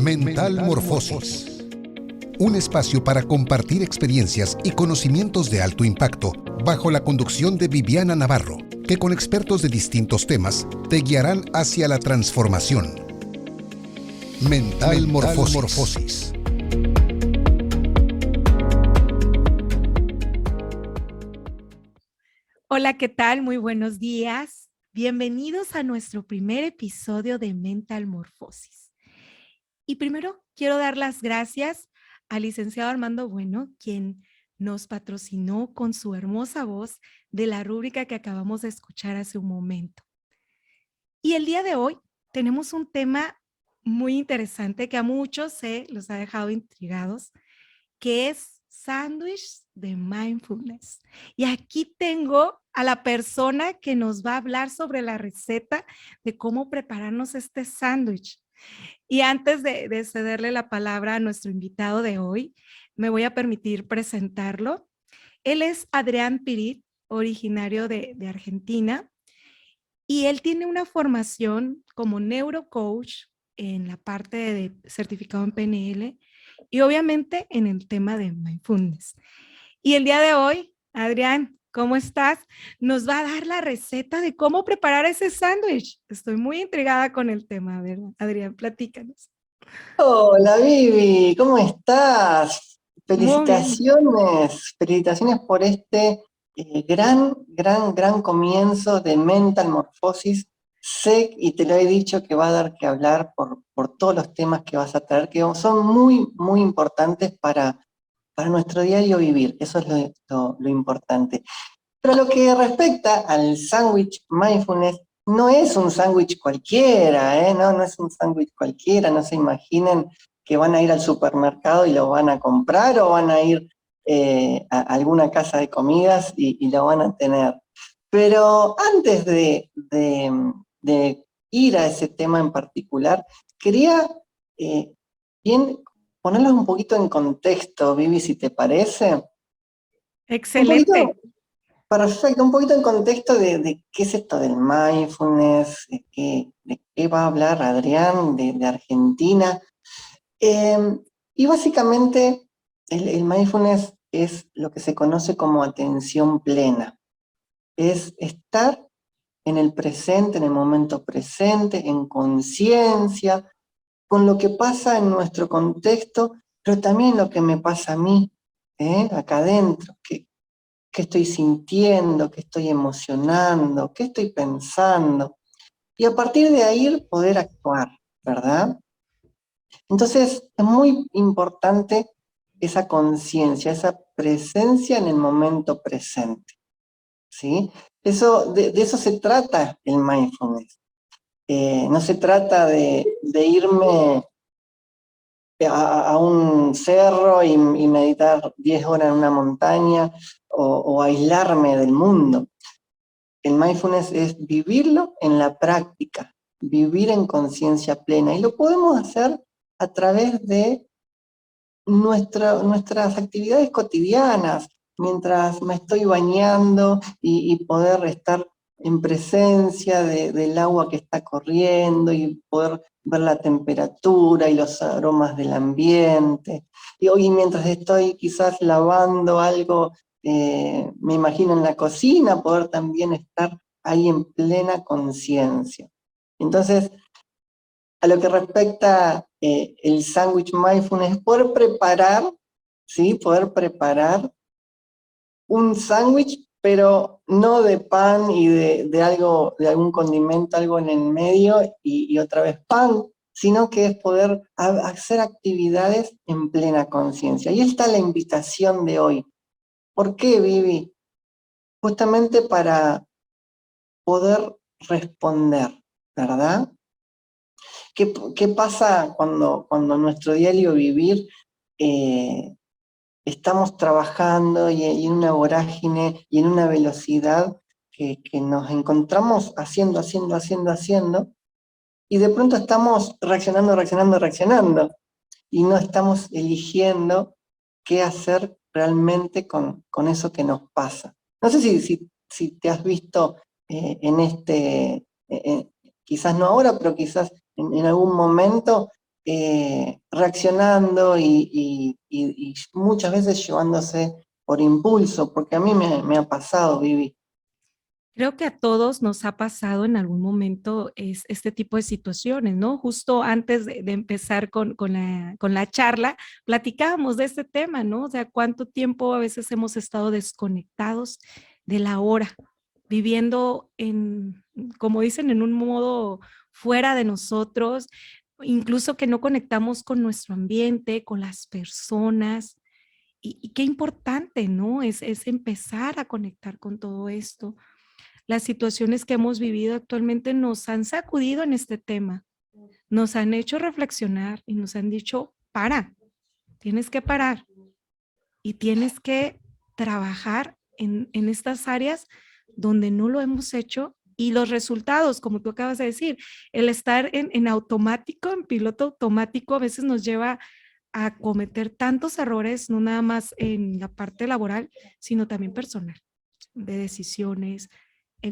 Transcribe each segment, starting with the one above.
Mental Morfosis. Un espacio para compartir experiencias y conocimientos de alto impacto bajo la conducción de Viviana Navarro, que con expertos de distintos temas te guiarán hacia la transformación. Mental Morfosis. Hola, ¿qué tal? Muy buenos días. Bienvenidos a nuestro primer episodio de Mental Morfosis. Y primero quiero dar las gracias al licenciado Armando Bueno, quien nos patrocinó con su hermosa voz de la rúbrica que acabamos de escuchar hace un momento. Y el día de hoy tenemos un tema muy interesante que a muchos se los ha dejado intrigados, que es sándwich de mindfulness. Y aquí tengo a la persona que nos va a hablar sobre la receta de cómo prepararnos este sándwich. Y antes de cederle la palabra a nuestro invitado de hoy, me voy a permitir presentarlo. Él es Adrián Pirit, originario de Argentina, y él tiene una formación como neurocoach en la parte de certificado en PNL y obviamente en el tema de mindfulness. Y el día de hoy, Adrián, ¿cómo estás? Nos va a dar la receta de cómo preparar ese sándwich. Estoy muy intrigada con el tema, ¿verdad? Adrián, platícanos. Hola Vivi, ¿cómo estás? Muy bien. Felicitaciones por este gran comienzo de Mental Morfosis. Sé, y te lo he dicho, que va a dar que hablar por todos los temas que vas a traer, que son muy importantes para nuestro diario vivir. Eso es lo importante. Pero lo que respecta al sándwich mindfulness, no es un sándwich cualquiera, ¿eh? No es un sándwich cualquiera, no se imaginen que van a ir al supermercado y lo van a comprar o van a ir a alguna casa de comidas y lo van a tener. Pero antes de ir a ese tema en particular, quería bien ponerlos un poquito en contexto, Vivi, si te parece. Un poquito. Excelente. Perfecto, un poquito en contexto de qué es esto del mindfulness, de qué va a hablar Adrián de Argentina. Y básicamente el mindfulness es lo que se conoce como atención plena. Es estar en el presente, en el momento presente, en conciencia, con lo que pasa en nuestro contexto, pero también lo que me pasa a mí, acá adentro, qué estoy sintiendo, qué estoy emocionando, qué estoy pensando, y a partir de ahí poder actuar, ¿verdad? Entonces es muy importante esa conciencia, esa presencia en el momento presente, ¿sí? De eso se trata el mindfulness. No se trata de irme a un cerro y meditar 10 horas en una montaña o aislarme del mundo. El mindfulness es vivirlo en la práctica, vivir en conciencia plena. Y lo podemos hacer a través de nuestras actividades cotidianas, mientras me estoy bañando y poder estar en presencia del agua que está corriendo y poder ver la temperatura y los aromas del ambiente. Y hoy mientras estoy quizás lavando algo, me imagino en la cocina, poder también estar ahí en plena conciencia. Entonces, a lo que respecta el sándwich mindfulness, poder preparar, ¿sí? Poder preparar un sándwich, pero no de pan y de algo, de algún condimento, algo en el medio y otra vez pan, sino que es poder hacer actividades en plena conciencia. Y esta es la invitación de hoy. ¿Por qué, Vivi? Justamente para poder responder, ¿verdad? ¿Qué pasa cuando en nuestro diario vivir estamos trabajando y en una vorágine y en una velocidad que nos encontramos haciendo, y de pronto estamos reaccionando, y no estamos eligiendo qué hacer realmente con eso que nos pasa? No sé si te has visto en quizás no ahora, pero quizás en algún momento, reaccionando y muchas veces llevándose por impulso, porque a mí me ha pasado, Vivi. Creo que a todos nos ha pasado en algún momento este tipo de situaciones, ¿no? Justo antes de empezar con la charla, platicábamos de este tema, ¿no? O sea, cuánto tiempo a veces hemos estado desconectados de la hora, viviendo en, como dicen, en un modo fuera de nosotros, incluso que no conectamos con nuestro ambiente, con las personas. Y qué importante, ¿no? Es empezar a conectar con todo esto. Las situaciones que hemos vivido actualmente nos han sacudido en este tema, nos han hecho reflexionar y nos han dicho, para, tienes que parar y tienes que trabajar en estas áreas donde no lo hemos hecho y los resultados, como tú acabas de decir, el estar en automático, en piloto automático, a veces nos lleva a cometer tantos errores, no nada más en la parte laboral, sino también personal, de decisiones,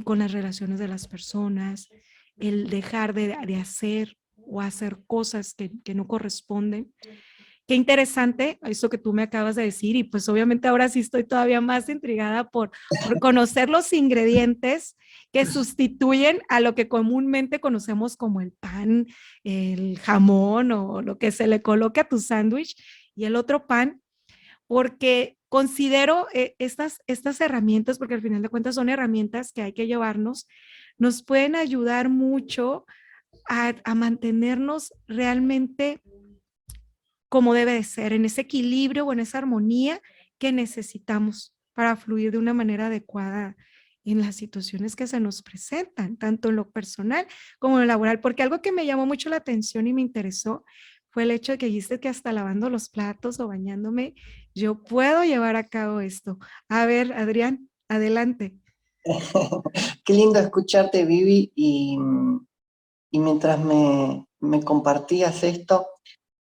con las relaciones de las personas, el dejar de hacer o hacer cosas que no corresponden. Qué interesante eso que tú me acabas de decir y pues obviamente ahora sí estoy todavía más intrigada por conocer los ingredientes que sustituyen a lo que comúnmente conocemos como el pan, el jamón o lo que se le coloque a tu sándwich y el otro pan, porque considero estas herramientas, porque al final de cuentas son herramientas que hay que llevarnos, nos pueden ayudar mucho a mantenernos realmente como debe de ser, en ese equilibrio o en esa armonía que necesitamos para fluir de una manera adecuada en las situaciones que se nos presentan, tanto en lo personal como en lo laboral, porque algo que me llamó mucho la atención y me interesó fue el hecho de que dijiste que hasta lavando los platos o bañándome, yo puedo llevar a cabo esto. A ver, Adrián, adelante. Qué lindo escucharte, Vivi, y mientras me compartías esto,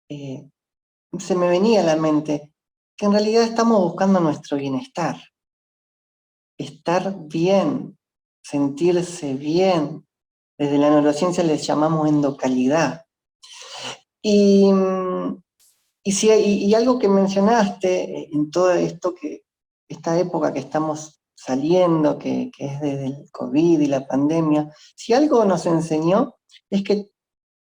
eh, se me venía a la mente que en realidad estamos buscando nuestro bienestar, estar bien, sentirse bien. Desde la neurociencia les llamamos endocalidad. Y, y algo que mencionaste en todo esto, que esta época que estamos saliendo, que es desde el COVID y la pandemia, si algo nos enseñó es que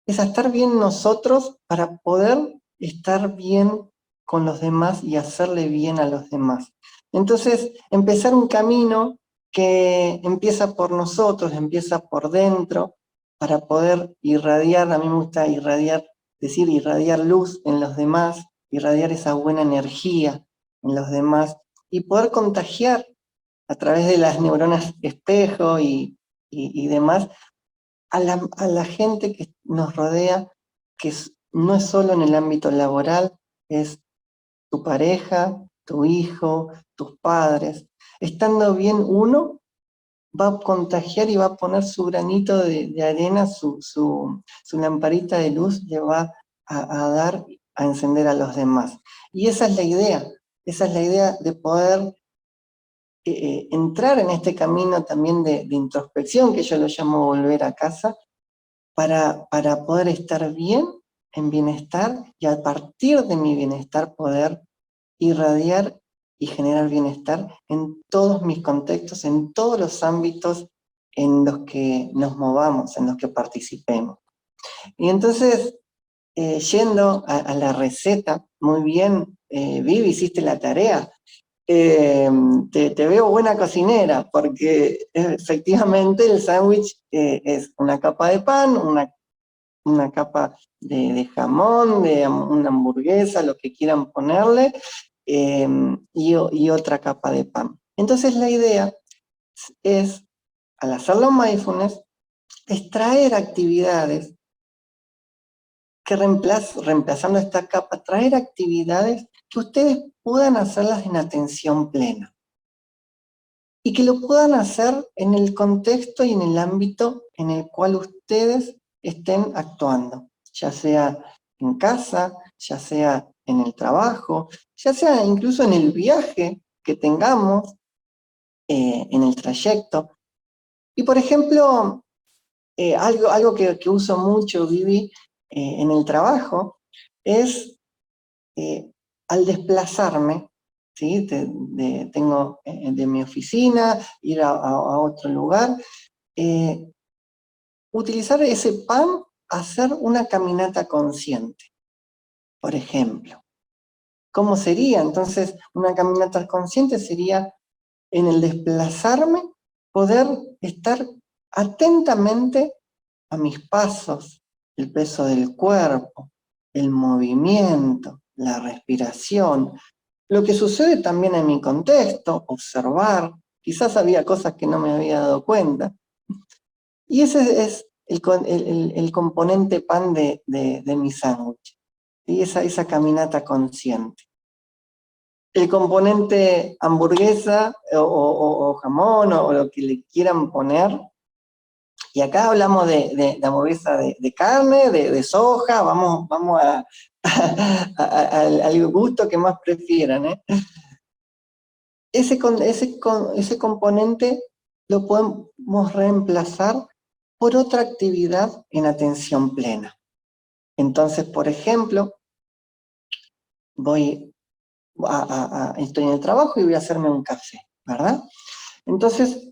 es a estar bien nosotros para poder estar bien con los demás y hacerle bien a los demás. Entonces, empezar un camino que empieza por nosotros, empieza por dentro, para poder irradiar, a mí me gusta irradiar, decir irradiar luz en los demás, irradiar esa buena energía en los demás y poder contagiar a través de las neuronas espejo y demás a la gente que nos rodea, que no es solo en el ámbito laboral, es tu pareja, tu hijo, tus padres. Estando bien uno, va a contagiar y va a poner su granito de arena, su lamparita de luz, le va a dar, a encender a los demás. Y esa es la idea de poder entrar en este camino también de introspección, que yo lo llamo volver a casa, para poder estar bien, en bienestar, y a partir de mi bienestar poder irradiar y generar bienestar en todos mis contextos, en todos los ámbitos en los que nos movamos, en los que participemos. Y entonces, yendo a la receta, muy bien, Vivi, hiciste la tarea. Te veo buena cocinera, porque efectivamente el sándwich es una capa de pan, una capa de jamón, de una hamburguesa, lo que quieran ponerle, y otra capa de pan. Entonces la idea es, al hacerlo mindfulness, extraer actividades que reemplazando esta capa, traer actividades que ustedes puedan hacerlas en atención plena y que lo puedan hacer en el contexto y en el ámbito en el cual ustedes estén actuando, ya sea en casa, ya sea en el trabajo, ya sea incluso en el viaje que tengamos, en el trayecto. Y por ejemplo, algo que uso mucho, Vivi, en el trabajo, es al desplazarme, ¿sí? Tengo de mi oficina, ir a otro lugar, utilizar ese pan, hacer una caminata consciente, por ejemplo. ¿Cómo sería? Entonces, una caminata consciente sería en el desplazarme, poder estar atentamente a mis pasos, el peso del cuerpo, el movimiento, la respiración, lo que sucede también en mi contexto, observar, quizás había cosas que no me había dado cuenta. Y ese es el componente pan de mi sándwich, y esa caminata consciente. El componente hamburguesa o jamón o lo que le quieran poner, y acá hablamos de hamburguesa de carne, de soja, vamos al gusto que más prefieran, ¿eh? Ese componente lo podemos reemplazar por otra actividad en atención plena. Entonces, por ejemplo, estoy en el trabajo y voy a hacerme un café, ¿verdad? Entonces,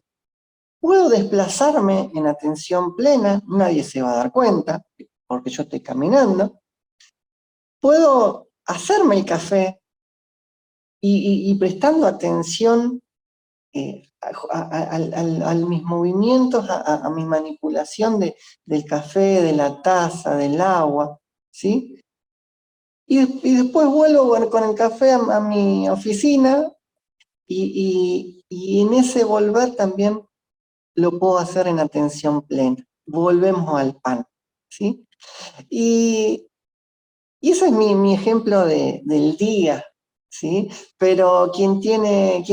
puedo desplazarme en atención plena, nadie se va a dar cuenta, porque yo estoy caminando. Puedo hacerme el café y prestando atención a mis movimientos, a mi manipulación del café, de la taza, del agua, ¿sí? Y después vuelvo con el café a mi oficina y en ese volver también lo puedo hacer en atención plena. Volvemos al pan, ¿sí? Y ese es mi ejemplo del día, ¿sí? Pero quien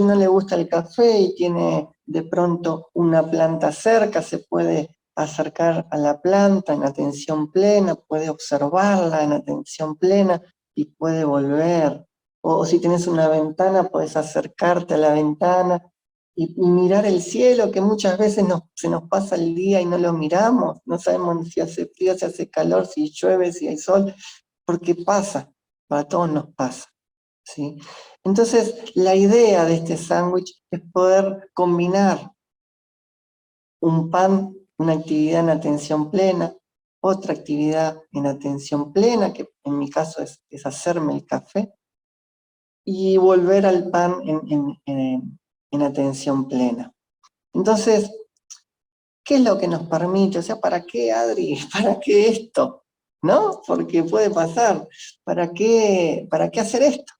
no le gusta el café y tiene de pronto una planta cerca, se puede acercar a la planta en atención plena, puede observarla en atención plena y puede volver. O si tienes una ventana, puedes acercarte a la ventana y mirar el cielo, que muchas veces se nos pasa el día y no lo miramos, no sabemos si hace frío, si hace calor, si llueve, si hay sol, porque pasa, para todos nos pasa, ¿sí? Entonces, la idea de este sándwich es poder combinar un pan, una actividad en atención plena, otra actividad en atención plena, que en mi caso es hacerme el café, y volver al pan en atención plena. Entonces, ¿qué es lo que nos permite? O sea, ¿para qué, Adri? ¿Para qué esto? ¿No? Porque puede pasar. ¿Para qué hacer esto?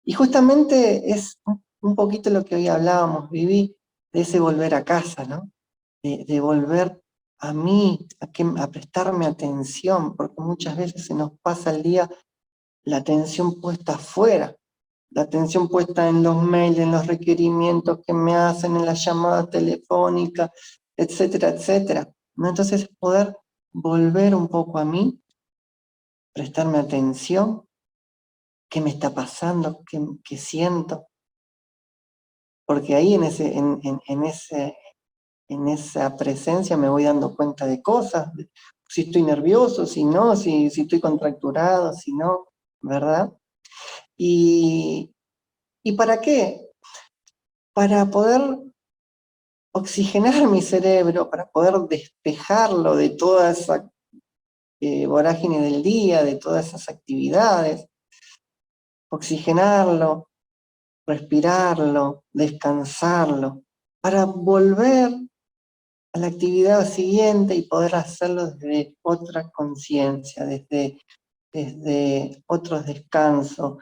Y justamente es un poquito lo que hoy hablábamos, Viví, de ese volver a casa, ¿no? De volver a mí, a prestarme atención, porque muchas veces se nos pasa el día la atención puesta afuera, la atención puesta en los mails, en los requerimientos que me hacen, en las llamadas telefónicas, etcétera, etcétera, ¿no? Entonces poder volver un poco a mí, prestarme atención, qué me está pasando, qué siento, porque ahí en esa presencia me voy dando cuenta de cosas, si estoy nervioso, si no, si estoy contracturado, si no, ¿verdad? ¿Y para qué? Para poder oxigenar mi cerebro, para poder despejarlo de toda esa vorágine del día, de todas esas actividades, oxigenarlo, respirarlo, descansarlo, para volver a la actividad siguiente y poder hacerlo desde otra conciencia, desde otros descansos,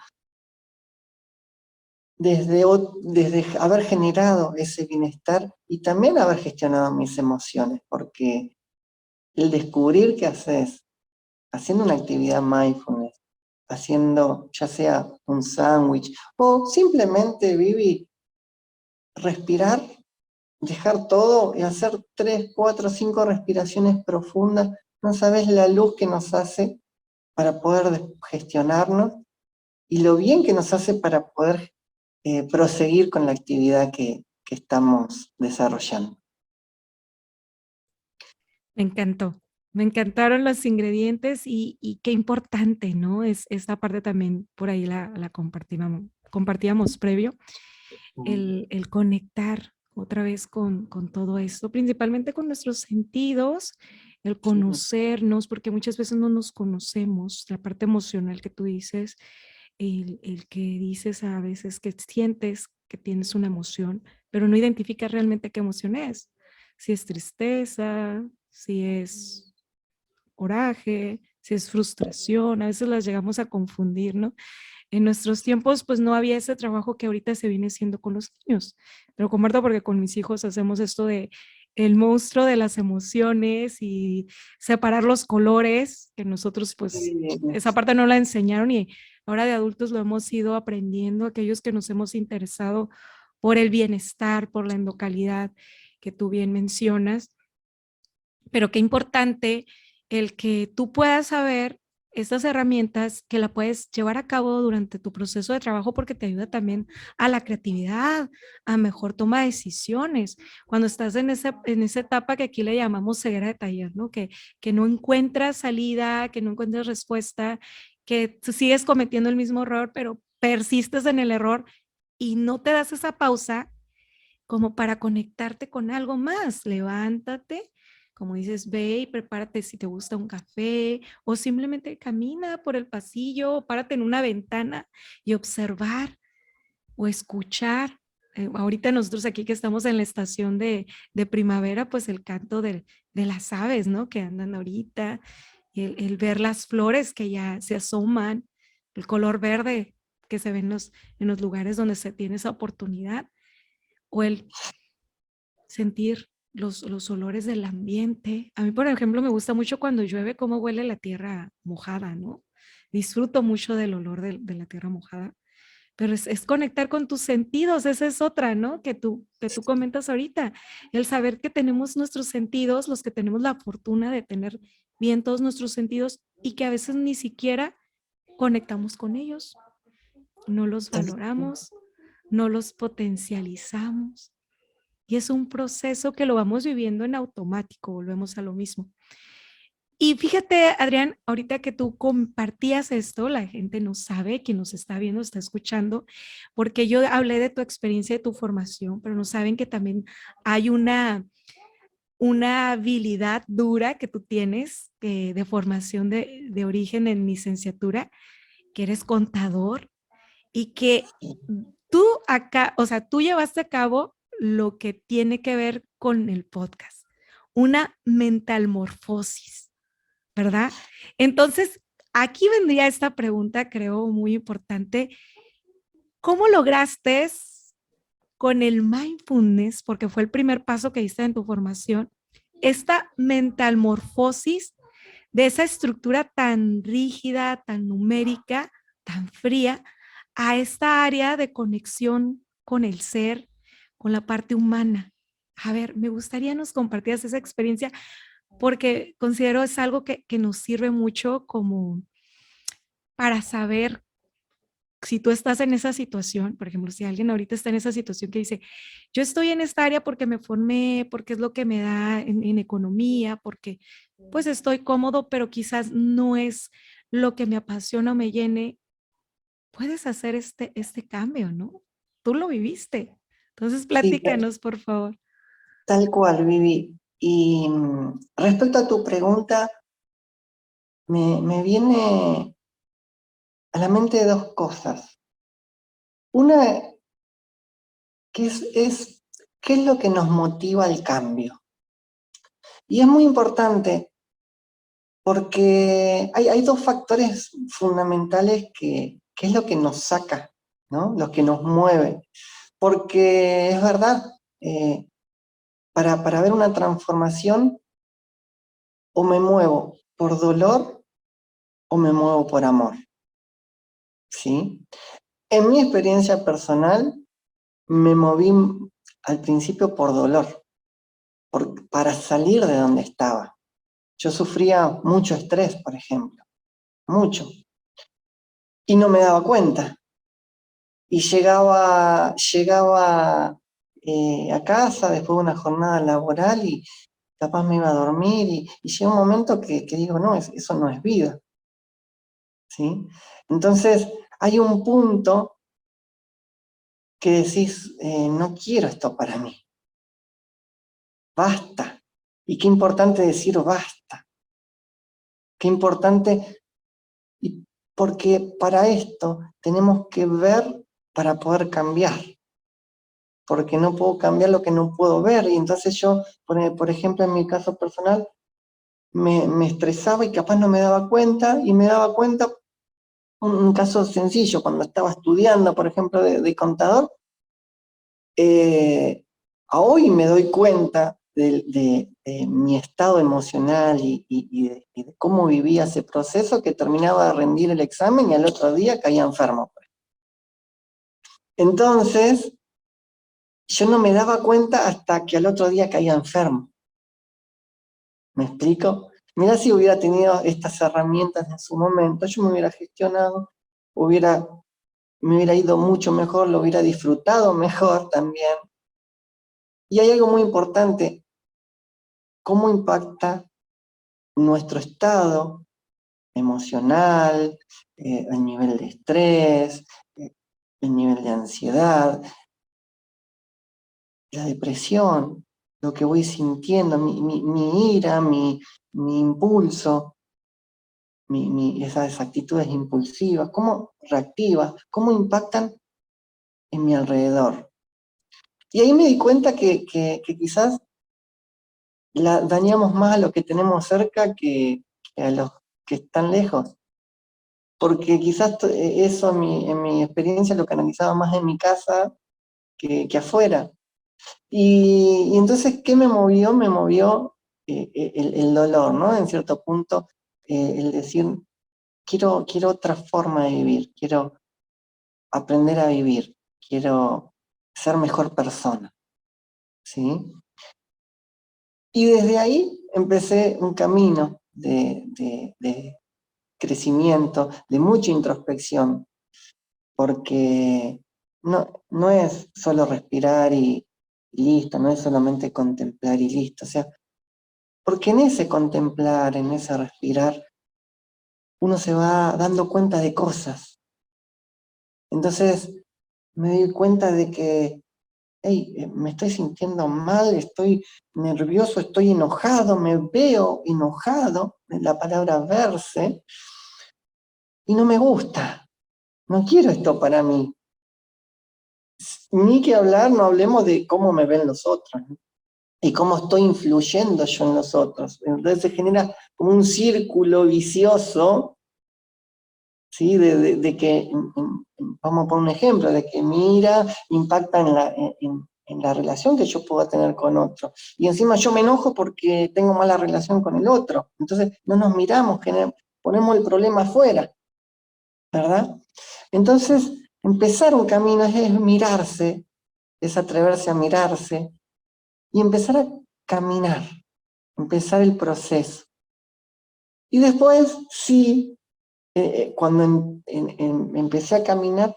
desde haber generado ese bienestar y también haber gestionado mis emociones, porque el descubrir que haces haciendo una actividad mindfulness, haciendo ya sea un sándwich o simplemente vivir, respirar, dejar todo y hacer 3, 4, 5 respiraciones profundas, no sabes la luz que nos hace para poder gestionarnos y lo bien que nos hace para poder proseguir con la actividad que estamos desarrollando. Me encantó. Me encantaron los ingredientes y qué importante, ¿no? Es esta parte también, por ahí la compartíamos previo, el conectar otra vez con todo esto, principalmente con nuestros sentidos, el Sí, conocernos, porque muchas veces no nos conocemos, la parte emocional que tú dices, el que dices a veces que sientes que tienes una emoción, pero no identificas realmente qué emoción es. Si es tristeza, si es coraje, si es frustración, a veces las llegamos a confundir, ¿no? En nuestros tiempos, pues no había ese trabajo que ahorita se viene haciendo con los niños. Te lo comparto porque con mis hijos hacemos esto de el monstruo de las emociones y separar los colores, que nosotros pues sí, esa parte no la enseñaron y ahora de adultos lo hemos ido aprendiendo, aquellos que nos hemos interesado por el bienestar, por la endocalidad que tú bien mencionas, pero qué importante el que tú puedas saber estas herramientas que la puedes llevar a cabo durante tu proceso de trabajo porque te ayuda también a la creatividad, a mejor toma de decisiones. Cuando estás en esa etapa que aquí le llamamos ceguera de taller, ¿no? Que no encuentras salida, que no encuentras respuesta, que tú sigues cometiendo el mismo error, pero persistes en el error y no te das esa pausa como para conectarte con algo más. Levántate, como dices, ve y prepárate si te gusta un café o simplemente camina por el pasillo o párate en una ventana y observar o escuchar. Ahorita nosotros aquí que estamos en la estación de primavera, pues el canto de las aves, ¿no? Que andan ahorita, y el ver las flores que ya se asoman, el color verde que se ve en los lugares donde se tiene esa oportunidad, o el sentir los olores del ambiente. A mí, por ejemplo, me gusta mucho cuando llueve cómo huele la tierra mojada, ¿no? Disfruto mucho del olor de la tierra mojada, pero es conectar con tus sentidos, esa es otra, ¿no? Que tú comentas ahorita, el saber que tenemos nuestros sentidos, los que tenemos la fortuna de tener bien todos nuestros sentidos y que a veces ni siquiera conectamos con ellos, no los tal- valoramos, no los potencializamos. Y es un proceso que lo vamos viviendo en automático, volvemos a lo mismo. Y fíjate, Adrián, ahorita que tú compartías esto, la gente no sabe, quien nos está viendo, está escuchando, porque yo hablé de tu experiencia, de tu formación, pero no saben que también hay una habilidad dura que tú tienes de formación de origen en licenciatura, que eres contador y que tú acá, o sea, tú llevaste a cabo lo que tiene que ver con el podcast, una mentalmorfosis, ¿verdad? Entonces, aquí vendría esta pregunta, creo, muy importante. ¿Cómo lograste con el mindfulness, porque fue el primer paso que diste en tu formación, esta mentalmorfosis de esa estructura tan rígida, tan numérica, tan fría, a esta área de conexión con el ser, con la parte humana? A ver, me gustaría nos compartieras esa experiencia porque considero es algo que nos sirve mucho como para saber si tú estás en esa situación, por ejemplo, si alguien ahorita está en esa situación que dice, yo estoy en esta área porque me formé, porque es lo que me da en economía, porque pues estoy cómodo, pero quizás no es lo que me apasiona o me llene, puedes hacer este cambio, ¿no? Tú lo viviste. Entonces, sí, platícanos, por favor. tal cual, Vivi. Y respecto a tu pregunta, me viene a la mente dos cosas. Una que es qué es lo que nos motiva al cambio. Y es muy importante porque hay dos factores fundamentales que es lo que nos saca, ¿no? Lo que nos mueve. Porque es verdad, eh, para ver una transformación, o me muevo por dolor o me muevo por amor, ¿sí? En mi experiencia personal, me moví al principio por dolor, para salir de donde estaba. Yo sufría mucho estrés, por ejemplo, mucho, y no me daba cuenta. Y llegaba a casa después de una jornada laboral y capaz me iba a dormir y llega un momento que digo, no, eso no es vida, ¿sí? Entonces hay un punto que decís, no quiero esto para mí, basta. Y qué importante decir basta, qué importante, y porque para esto tenemos que ver para poder cambiar, porque no puedo cambiar lo que no puedo ver, y entonces yo, por ejemplo, en mi caso personal, me estresaba y capaz no me daba cuenta, y me daba cuenta, un caso sencillo, cuando estaba estudiando, por ejemplo, de contador, a hoy me doy cuenta de mi estado emocional y de cómo vivía ese proceso, que terminaba de rendir el examen y al otro día caía enfermo. Entonces, yo no me daba cuenta hasta que al otro día caía enfermo. ¿Me explico? Mirá, si hubiera tenido estas herramientas en su momento, yo me hubiera gestionado, me hubiera ido mucho mejor, lo hubiera disfrutado mejor también. Y hay algo muy importante: cómo impacta nuestro estado emocional, el nivel de estrés, el nivel de ansiedad, la depresión, lo que voy sintiendo, mi ira, mi impulso, esas actitudes impulsivas, cómo reactivas, cómo impactan en mi alrededor. Y ahí me di cuenta que quizás dañamos más a los que tenemos cerca que a los que están lejos. Porque quizás eso en mi experiencia lo canalizaba más en mi casa que afuera. Y entonces, ¿qué me movió? Me movió el dolor, ¿no? En cierto punto, el decir, quiero otra forma de vivir, quiero aprender a vivir, quiero ser mejor persona, ¿sí? Y desde ahí empecé un camino de crecimiento, de mucha introspección, porque no es solo respirar y listo, no es solamente contemplar y listo, o sea, porque en ese contemplar, en ese respirar, uno se va dando cuenta de cosas. Entonces me di cuenta de que, hey, me estoy sintiendo mal, estoy nervioso, estoy enojado, me veo enojado, la palabra verse, y no me gusta, no quiero esto para mí. Ni que hablar, no hablemos de cómo me ven los otros, ¿no? Y cómo estoy influyendo yo en los otros. Entonces se genera como un círculo vicioso, ¿sí? De que, vamos a poner un ejemplo, de que mi ira impacta en la relación que yo pueda tener con otro. Y encima yo me enojo porque tengo mala relación con el otro. Entonces no nos miramos, ponemos el problema afuera, ¿verdad? Entonces, empezar un camino es mirarse, es atreverse a mirarse y empezar a caminar, empezar el proceso. Y después, sí, cuando empecé a caminar,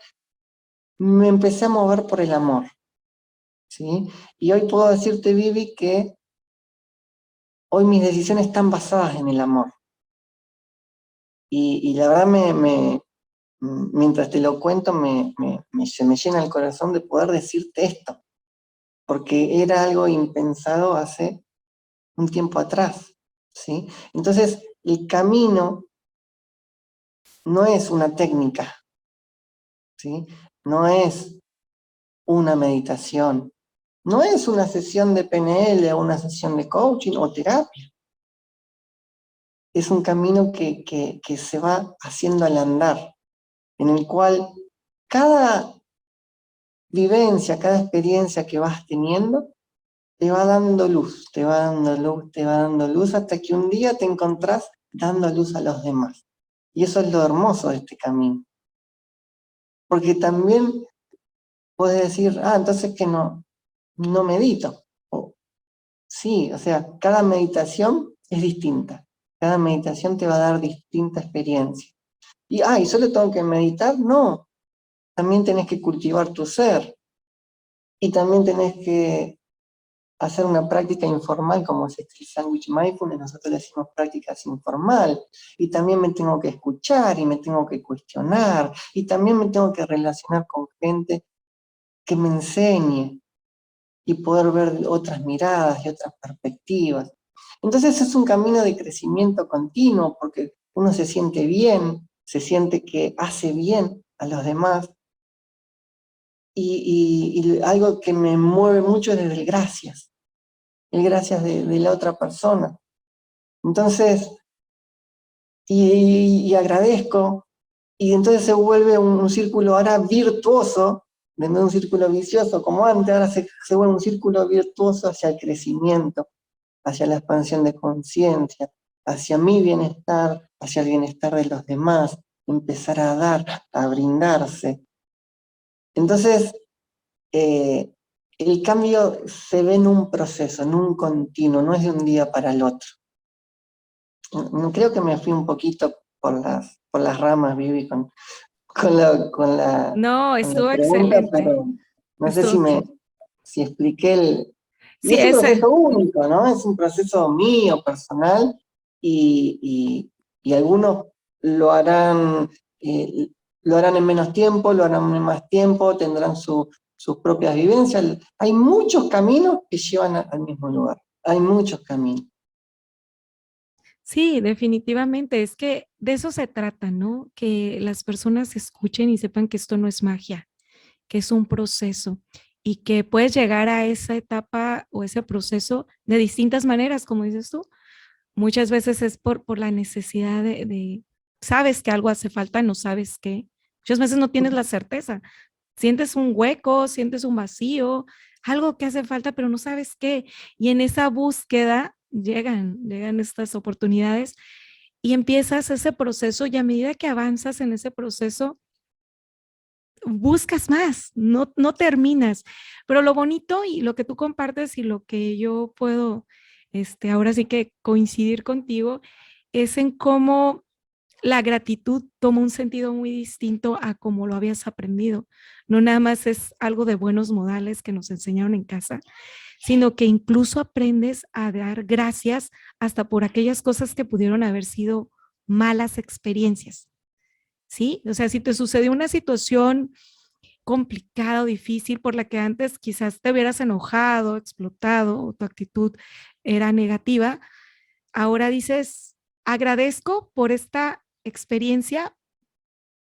me empecé a mover por el amor, ¿sí? Y hoy puedo decirte, Vivi, que hoy mis decisiones están basadas en el amor. Y la verdad, mientras te lo cuento, se me llena el corazón de poder decirte esto, porque era algo impensado hace un tiempo atrás, ¿sí? Entonces, el camino no es una técnica, ¿sí? No es una meditación, no es una sesión de PNL o una sesión de coaching o terapia. Es un camino que se va haciendo al andar, en el cual cada vivencia, cada experiencia que vas teniendo, te va dando luz, te va dando luz, te va dando luz, hasta que un día te encontrás dando luz a los demás. Y eso es lo hermoso de este camino. Porque también puedes decir, entonces que no medito. Sí, o sea, cada meditación es distinta. Cada meditación te va a dar distinta experiencia. ¿Y solo tengo que meditar? No. También tenés que cultivar tu ser. Y también tenés que hacer una práctica informal como es el Sandwich Mindfulness, nosotros le decimos prácticas informal, y también me tengo que escuchar, y me tengo que cuestionar, y también me tengo que relacionar con gente que me enseñe, y poder ver otras miradas y otras perspectivas. Entonces es un camino de crecimiento continuo, porque uno se siente bien, se siente que hace bien a los demás, y algo que me mueve mucho es el gracias de la otra persona. Entonces, y agradezco, y entonces se vuelve un círculo ahora virtuoso, de no un círculo vicioso como antes, ahora se vuelve un círculo virtuoso hacia el crecimiento, hacia la expansión de conciencia, hacia mi bienestar, hacia el bienestar de los demás, empezar a dar, a brindarse. Entonces, el cambio se ve en un proceso, en un continuo, no es de un día para el otro. Creo que me fui un poquito por las ramas, Vivi, con la, con la, No, con la estuvo pregunta, excelente. pero no sé Estuvo, si expliqué el... Y sí, es un ese. proceso único, ¿no? Es un proceso mío, personal, y algunos lo harán, eh, lo harán en menos tiempo, lo harán en más tiempo, tendrán sus propias vivencias. Hay muchos caminos que llevan al mismo lugar. Hay muchos caminos. Sí, definitivamente. Es que de eso se trata, ¿no? Que las personas escuchen y sepan que esto no es magia, que es un proceso y que puedes llegar a esa etapa o ese proceso de distintas maneras, como dices tú. Muchas veces es por la necesidad sabes que algo hace falta, no sabes qué. Muchas veces no tienes la certeza. Sientes un hueco, sientes un vacío, algo que hace falta, pero no sabes qué. Y en esa búsqueda llegan estas oportunidades y empiezas ese proceso y a medida que avanzas en ese proceso, buscas más, no terminas. Pero lo bonito y lo que tú compartes y lo que yo puedo, ahora sí que coincidir contigo, es en cómo la gratitud toma un sentido muy distinto a como lo habías aprendido. No nada más es algo de buenos modales que nos enseñaron en casa, sino que incluso aprendes a dar gracias hasta por aquellas cosas que pudieron haber sido malas experiencias. ¿Sí? O sea, si te sucedió una situación complicada o difícil por la que antes quizás te hubieras enojado, explotado o tu actitud era negativa, ahora dices, agradezco por esta experiencia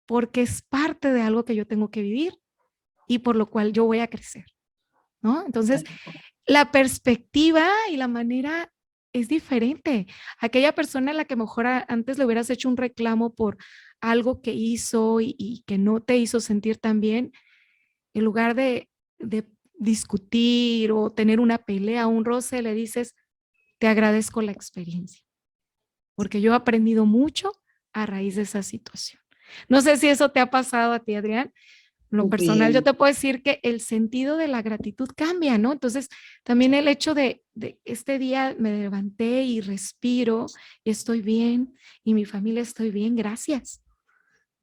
porque es parte de algo que yo tengo que vivir y por lo cual yo voy a crecer, ¿no? Entonces, la perspectiva y la manera es diferente. Aquella persona a la que mejor antes le hubieras hecho un reclamo por algo que hizo y que no te hizo sentir tan bien, en lugar de discutir o tener una pelea, un roce, le dices, te agradezco la experiencia, porque yo he aprendido mucho a raíz de esa situación. No sé si eso te ha pasado a ti, Adrián. En lo personal, yo Sí, te puedo decir que el sentido de la gratitud cambia, ¿no? Entonces, también el hecho de este día me levanté y respiro y estoy bien y mi familia estoy bien, gracias.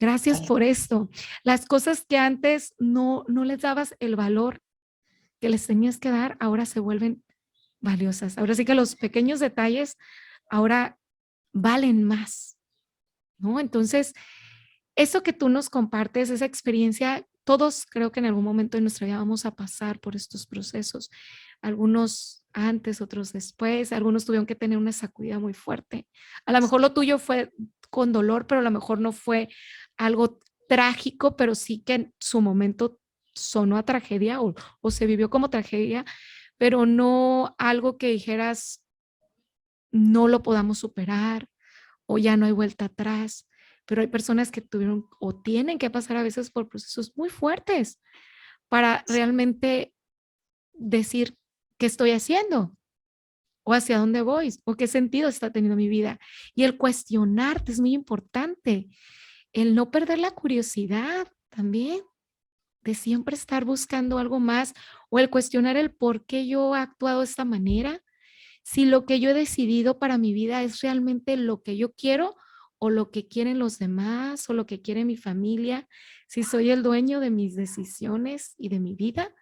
Gracias por esto. Las cosas que antes no les dabas el valor que les tenías que dar, ahora se vuelven valiosas. Ahora sí que los pequeños detalles ahora valen más, ¿no? Entonces, eso que tú nos compartes, esa experiencia, todos creo que en algún momento de nuestra vida vamos a pasar por estos procesos. Algunos antes, otros después, algunos tuvieron que tener una sacudida muy fuerte. A lo mejor lo tuyo fue con dolor, pero a lo mejor no fue algo trágico, pero sí que en su momento sonó a tragedia o se vivió como tragedia, pero no algo que dijeras no lo podamos superar o ya no hay vuelta atrás. Pero hay personas que tuvieron o tienen que pasar a veces por procesos muy fuertes para realmente decir qué estoy haciendo o hacia dónde voy o qué sentido está teniendo mi vida. Y el cuestionarte es muy importante. El no perder la curiosidad también de siempre estar buscando algo más o el cuestionar el por qué yo he actuado de esta manera, si lo que yo he decidido para mi vida es realmente lo que yo quiero o lo que quieren los demás o lo que quiere mi familia, si soy el dueño de mis decisiones y de mi vida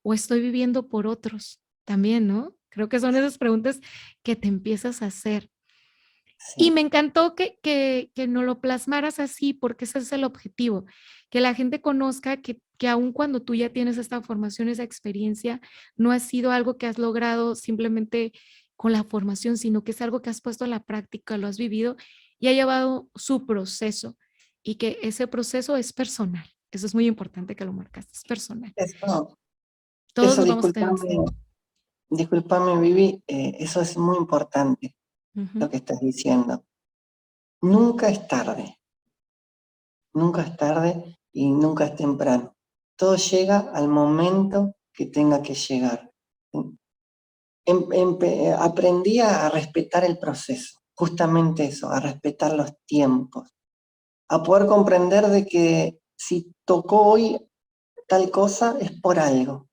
o estoy viviendo por otros también, ¿no? Creo que son esas preguntas que te empiezas a hacer. Y Sí, me encantó que no lo plasmaras así, porque ese es el objetivo, que la gente conozca que aun cuando tú ya tienes esta formación, esa experiencia, no ha sido algo que has logrado simplemente con la formación, sino que es algo que has puesto a la práctica, lo has vivido y ha llevado su proceso y que ese proceso es personal. Eso es muy importante que lo marcaste, es personal. eso, Todos eso, nos vamos a tener que hacer. discúlpame, Vivi, eso es muy importante, Ujú. lo que estás diciendo. Nunca es tarde, nunca es tarde y nunca es temprano. Todo llega al momento que tenga que llegar. Aprendí a respetar el proceso, justamente eso, a respetar los tiempos, a poder comprender de que si tocó hoy tal cosa es por algo.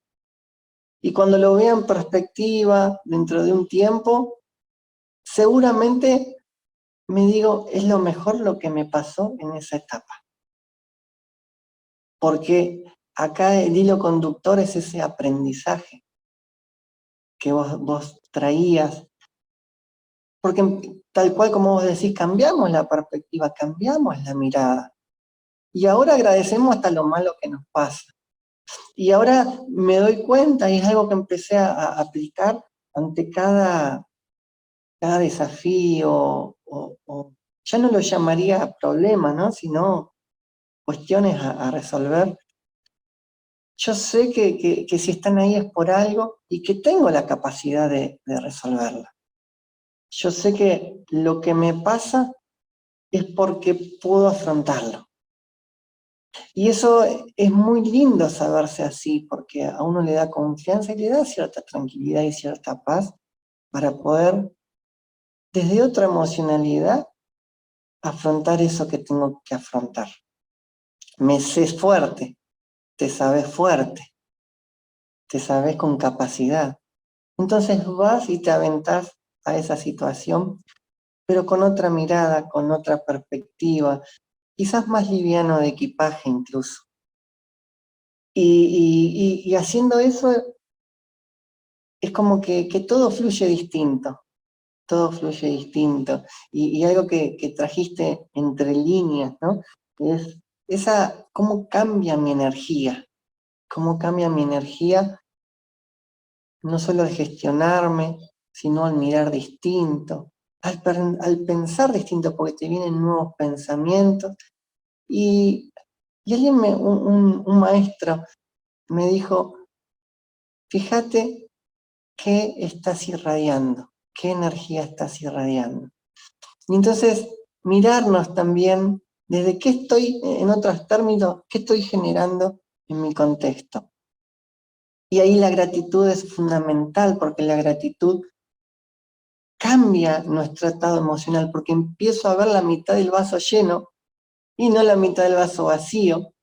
Y cuando lo vea en perspectiva, dentro de un tiempo, seguramente me digo, es lo mejor lo que me pasó en esa etapa. Porque acá el hilo conductor es ese aprendizaje que vos traías. Porque tal cual como vos decís, cambiamos la perspectiva, cambiamos la mirada. Y ahora agradecemos hasta lo malo que nos pasa. Y ahora me doy cuenta, y es algo que empecé a aplicar ante cada desafío, ya no lo llamaría problema, ¿no? Sino cuestiones a resolver. Yo sé que si están ahí es por algo y que tengo la capacidad de resolverla. Yo sé que lo que me pasa es porque puedo afrontarlo. Y eso es muy lindo saberse así, porque a uno le da confianza y le da cierta tranquilidad y cierta paz para poder, desde otra emocionalidad, afrontar eso que tengo que afrontar. Me sé fuerte, te sabes con capacidad. Entonces vas y te aventás a esa situación, pero con otra mirada, con otra perspectiva, quizás más liviano de equipaje incluso. Y haciendo eso es como que todo fluye distinto, todo fluye distinto. Y algo que trajiste entre líneas, ¿no? Es cómo cambia mi energía, cómo cambia mi energía, no solo al gestionarme, sino al mirar distinto, al pensar distinto, porque te vienen nuevos pensamientos. Y, y alguien, un maestro, me dijo, fíjate qué estás irradiando, qué energía estás irradiando. Y entonces, mirarnos también desde qué estoy, en otros términos, qué estoy generando en mi contexto. Y ahí la gratitud es fundamental, porque la gratitud cambia nuestro estado emocional, porque empiezo a ver la mitad del vaso lleno y no la mitad del vaso vacío.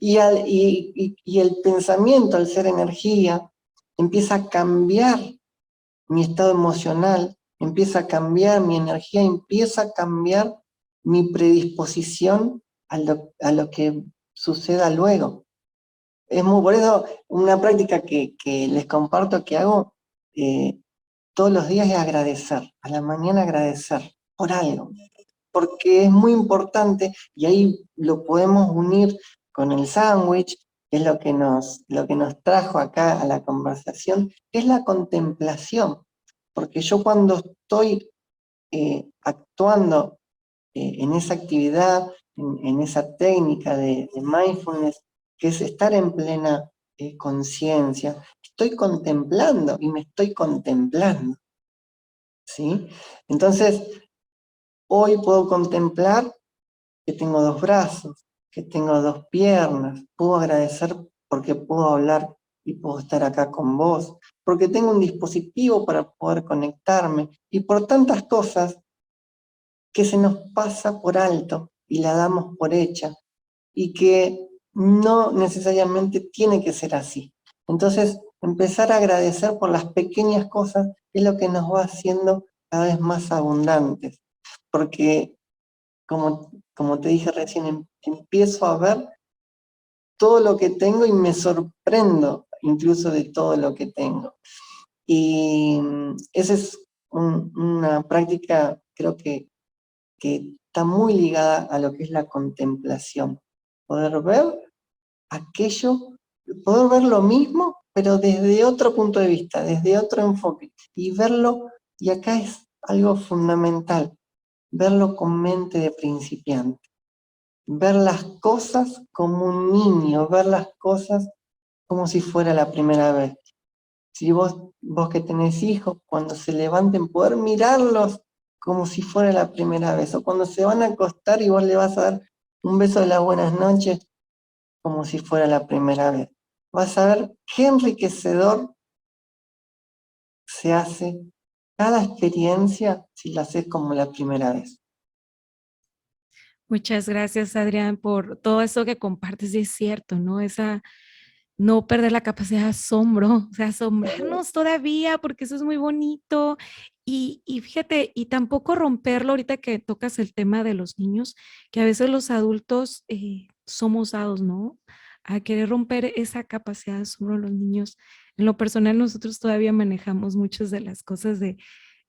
Y el pensamiento, al ser energía, empieza a cambiar mi estado emocional, empieza a cambiar mi energía, empieza a cambiar mi predisposición a lo que suceda luego. Es muy, por eso una práctica que les comparto que hago todos los días es agradecer, a la mañana agradecer por algo, porque es muy importante y ahí lo podemos unir con el sándwich, que es lo que nos trajo acá a la conversación, que es la contemplación, porque yo cuando estoy actuando en esa actividad, en esa técnica de mindfulness, que es estar en plena conciencia, estoy contemplando y me estoy contemplando, ¿sí? Entonces, hoy puedo contemplar que tengo dos brazos, que tengo dos piernas, puedo agradecer porque puedo hablar y puedo estar acá con vos, porque tengo un dispositivo para poder conectarme y por tantas cosas que se nos pasa por alto y la damos por hecha y que no necesariamente tiene que ser así. Entonces, empezar a agradecer por las pequeñas cosas es lo que nos va haciendo cada vez más abundantes, porque como te dije recién, empiezo a ver todo lo que tengo y me sorprendo incluso de todo lo que tengo. Y esa es una práctica, creo que está muy ligada a lo que es la contemplación. Poder ver aquello, poder ver lo mismo, pero desde otro punto de vista, desde otro enfoque, y verlo, y acá es algo fundamental, verlo con mente de principiante, ver las cosas como un niño, ver las cosas como si fuera la primera vez. Si vos que tenés hijos, cuando se levanten, poder mirarlos como si fuera la primera vez, o cuando se van a acostar y vos le vas a dar un beso de las buenas noches, como si fuera la primera vez. Vas a ver qué enriquecedor se hace cada experiencia si la haces como la primera vez. Muchas gracias, Adrián, por todo eso que compartes. Y es cierto, ¿no? No perder la capacidad de asombro, o sea, asombrarnos todavía, porque eso es muy bonito. Y fíjate, y tampoco romperlo ahorita que tocas el tema de los niños, que a veces los adultos somos dados, ¿no? A querer romper esa capacidad de asombro en los niños. En lo personal, nosotros todavía manejamos muchas de las cosas de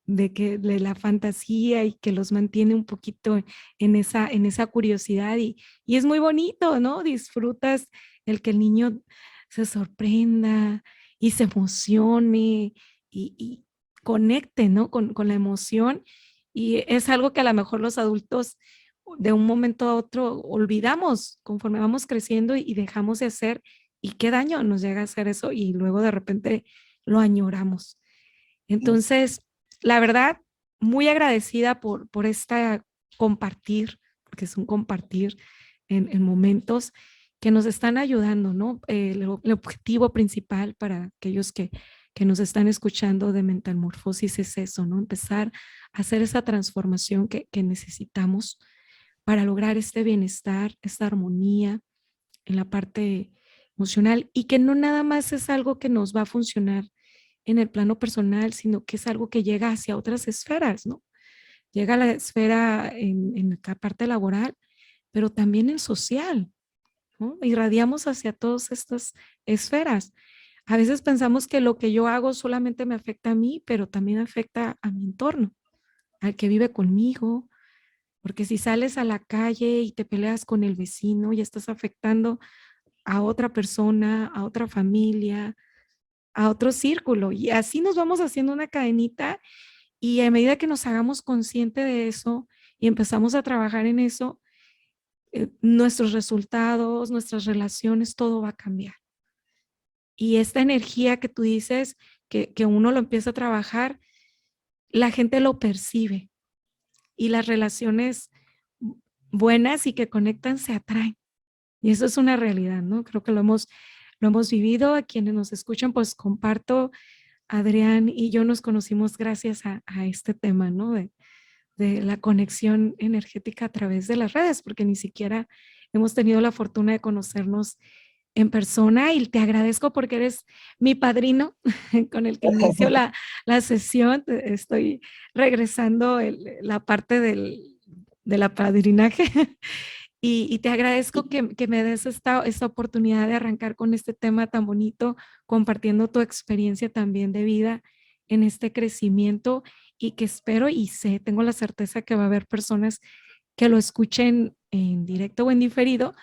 la fantasía y que los mantiene un poquito en esa curiosidad y es muy bonito, ¿no? Disfrutas el que el niño se sorprenda y se emocione y conecte, ¿no? Con la emoción y es algo que a lo mejor los adultos de un momento a otro olvidamos conforme vamos creciendo y dejamos de hacer y qué daño nos llega a hacer eso y luego de repente lo añoramos. Entonces, la verdad, muy agradecida por esta compartir, porque es un compartir en momentos que nos están ayudando, ¿no? El objetivo principal para aquellos que nos están escuchando de Mentalmorfosis es eso, ¿no? Empezar a hacer esa transformación que necesitamos para lograr este bienestar, esta armonía en la parte emocional y que no nada más es algo que nos va a funcionar en el plano personal, sino que es algo que llega hacia otras esferas, ¿no? Llega a la esfera en la parte laboral, pero también en social, ¿no? Irradiamos hacia todas estas esferas. A veces pensamos que lo que yo hago solamente me afecta a mí, pero también afecta a mi entorno, al que vive conmigo, porque si sales a la calle y te peleas con el vecino, ya estás afectando a otra persona, a otra familia, a otro círculo. Y así nos vamos haciendo una cadenita y a medida que nos hagamos consciente de eso y empezamos a trabajar en eso, nuestros resultados, nuestras relaciones, todo va a cambiar. Y esta energía que tú dices, que uno lo empieza a trabajar, la gente lo percibe y las relaciones buenas y que conectan se atraen. Y eso es una realidad, ¿no? Creo que lo hemos vivido. A quienes nos escuchan, pues comparto, Adrián y yo nos conocimos gracias a este tema, ¿no? De la conexión energética a través de las redes, porque ni siquiera hemos tenido la fortuna de conocernos en persona y te agradezco porque eres mi padrino con el que inicio la sesión. Estoy regresando la parte de la padrinaje y te agradezco que me des esta oportunidad de arrancar con este tema tan bonito, compartiendo tu experiencia también de vida en este crecimiento y que espero y sé, tengo la certeza que va a haber personas que lo escuchen en directo o en diferido,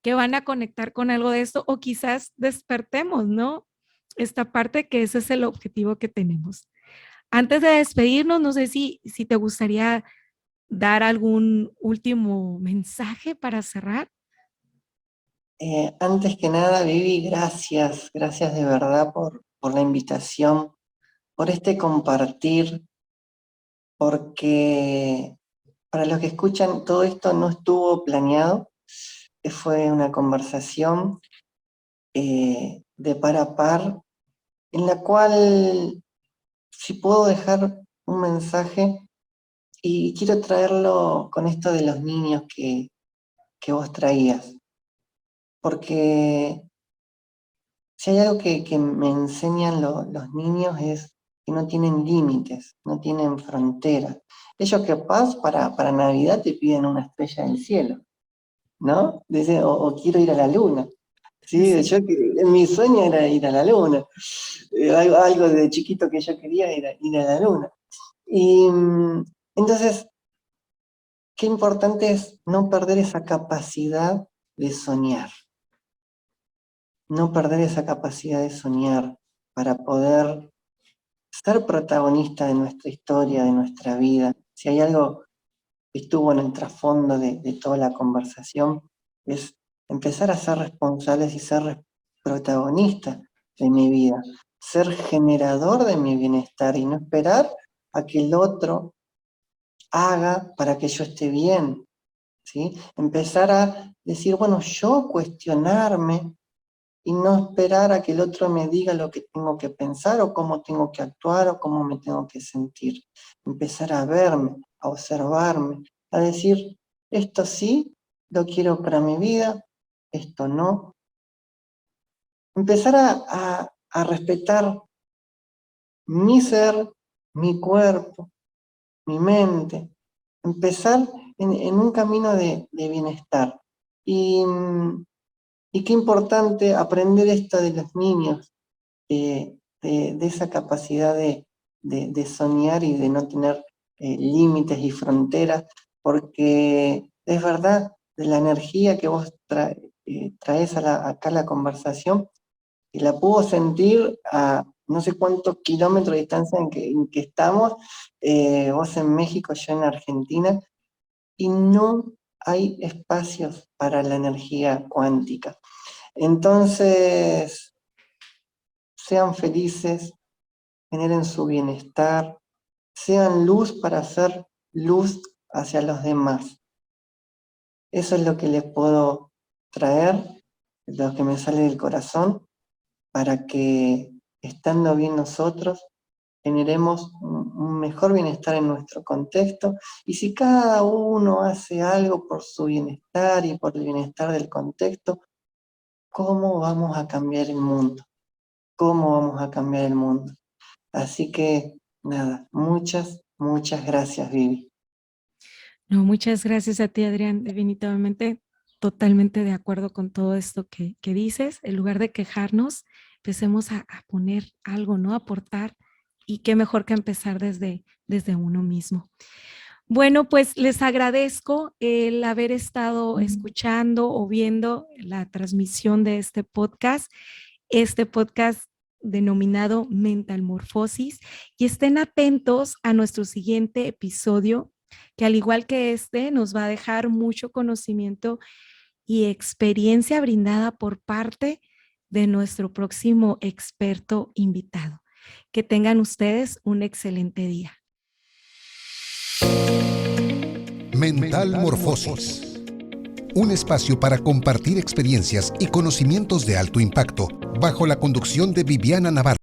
que van a conectar con algo de esto o quizás despertemos, ¿no? Esta parte que ese es el objetivo que tenemos. Antes de despedirnos, no sé si te gustaría dar algún último mensaje para cerrar. Antes que nada, Vivi, gracias de verdad por la invitación, por este compartir, porque para los que escuchan, todo esto no estuvo planeado, fue una conversación de par a par, en la cual si puedo dejar un mensaje, y quiero traerlo con esto de los niños que vos traías, porque si hay algo que me enseñan los niños es que no tienen límites, no tienen fronteras. Ellos capaz para Navidad te piden una estrella del cielo, ¿no? Dicen, o quiero ir a la luna. Sí, mi sueño era ir a la luna. Algo de chiquito que yo quería era ir a la luna. Y entonces, qué importante es no perder esa capacidad de soñar. No perder esa capacidad de soñar para poder ser protagonista de nuestra historia, de nuestra vida. Si hay algo que estuvo en el trasfondo de toda la conversación, es empezar a ser responsables y ser protagonista de mi vida, ser generador de mi bienestar y no esperar a que el otro haga para que yo esté bien, ¿sí? Empezar a decir, bueno, yo cuestionarme y no esperar a que el otro me diga lo que tengo que pensar o cómo tengo que actuar o cómo me tengo que sentir. Empezar a verme, a observarme, a decir, esto sí, lo quiero para mi vida, esto no. Empezar a respetar mi ser, mi cuerpo, mi mente. Empezar en un camino de bienestar. Y qué importante aprender esto de los niños, de esa capacidad de soñar y de no tener límites y fronteras, porque es verdad, de la energía que vos traes acá a la conversación, y la puedo sentir a no sé cuántos kilómetros de distancia en que estamos, vos en México, yo en Argentina, y no hay espacios para la energía cuántica. Entonces, sean felices, generen su bienestar, sean luz para hacer luz hacia los demás. Eso es lo que les puedo traer, lo que me sale del corazón, para que estando bien nosotros, generemos un mejor bienestar en nuestro contexto. Y si cada uno hace algo por su bienestar y por el bienestar del contexto, ¿cómo vamos a cambiar el mundo? ¿Cómo vamos a cambiar el mundo? Así que, nada, muchas, muchas gracias, Vivi. No, muchas gracias a ti, Adrián. Definitivamente, totalmente de acuerdo con todo esto que dices. En lugar de quejarnos, empecemos a poner algo, ¿no? A aportar. Y qué mejor que empezar desde uno mismo. Bueno, pues les agradezco el haber estado escuchando o viendo la transmisión de este podcast denominado Mental Morfosis, y estén atentos a nuestro siguiente episodio, que al igual que nos va a dejar mucho conocimiento y experiencia brindada por parte de nuestro próximo experto invitado. Que tengan ustedes un excelente día. Mental Morfosis. Un espacio para compartir experiencias y conocimientos de alto impacto bajo la conducción de Viviana Navarro.